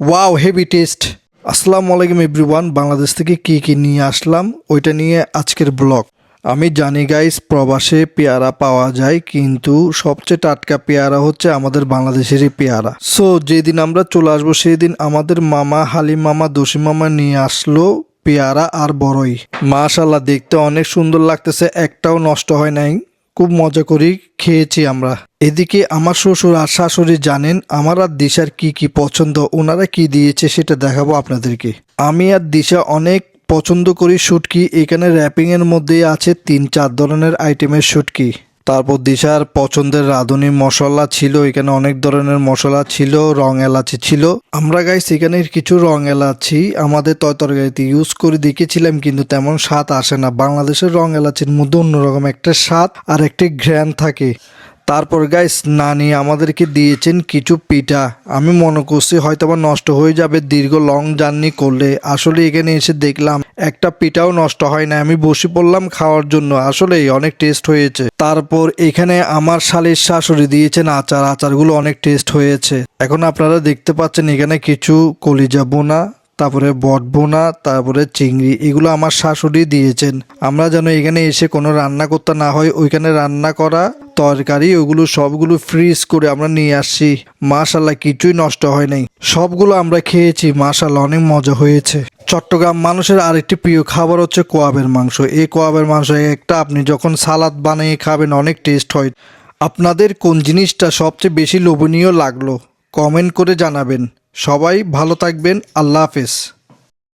Wow heavy taste. আসসালামু আলাইকুম everyone, Bangladesh থেকে কি নিয়ে আসলাম ওইটা নিয়ে আজকের ব্লগ। আমি জানি গাইস প্রবাসে পেয়ারা পাওয়া যায়, কিন্তু সবচেয়ে টাটকা পেয়ারা হচ্ছে আমাদের বাংলাদেশেরই পেয়ারা। সো যেদিন আমরা চলে আসবো সেই দিন আমাদের মামা হালিম মামা দসিম মামা নিয়ে আসলো পেয়ারা আর বড়ই। মাশাআল্লাহ, দেখতে অনেক সুন্দর লাগতেছে, একটাও নষ্ট হয় নাই। খুব মজা করি খেয়েছি আমরা। এদিকে আমার শ্বশুর আর শাশুড়ি জানেন আমার আর দিশার কি পছন্দ, ওনারা কি দিয়েছে সেটা দেখাবো আপনাদেরকে। আমি আর দিশা অনেক পছন্দ করি শুটকি। এখানে র্যাপিং এর মধ্যে আছে 3-4 ধরনের আইটেমের শুটকি। তারপর দিশার পছন্দের রাঁধুনি মশলা ছিল, এখানে অনেক ধরনের মশলা ছিল, রং এলাচি ছিল। আমরা গাইস এখানে কিছু রং এলাচি আমাদের তরকারিতে ইউজ করে দেখেছিলাম, কিন্তু তেমন স্বাদ আসে না। বাংলাদেশের রং এলাচির মধ্যে অন্যরকম একটা স্বাদ আর একটি ঘ্রাণ থাকে। তারপর গাইস নানি আমাদেরকে দিয়েছেন কিছু পিঠা। আমি মনে করছি হয়তো বা নষ্ট হয়ে যাবে দীর্ঘ লং জার্নি করলে, আসলে এখানে এসে দেখলাম একটা পিঠাও নষ্ট হয় না। আমি বসে পড়লাম খাওয়ার জন্য, আসলেই অনেক টেস্ট হয়েছে। তারপর এখানে আমার শালির শাশুড়ি দিয়েছেন আচার, আচারগুলো অনেক টেস্ট হয়েছে। এখন আপনারা দেখতে পাচ্ছেন এখানে কিছু কলিজা বোনা, তারপরে বট বোনা, তারপরে চিংড়ি, এগুলো আমার শাশুড়ি দিয়েছেন। আমরা যেন এখানে এসে কোনো রান্না করতে না হয়, ওইখানে রান্না করা তরকারি ওগুলো সবগুলো ফ্রিজ করে আমরা নিয়ে আসছি। মাশাল্লাহ, কিছুই নষ্ট হয় নাই, সবগুলো আমরা খেয়েছি। মাশাল্লাহ, অনেক মজা হয়েছে। চট্টগ্রাম মানুষের আরেকটি প্রিয় খাবার হচ্ছে কোয়াবের মাংস। এই কোয়াবের মাংস একটা আপনি যখন সালাদ বানিয়ে খাবেন অনেক টেস্ট হয়। আপনাদের কোন জিনিসটা সবচেয়ে বেশি লোভনীয় লাগলো কমেন্ট করে জানাবেন। সবাই ভালো থাকবেন, আল্লাহ হাফেজ।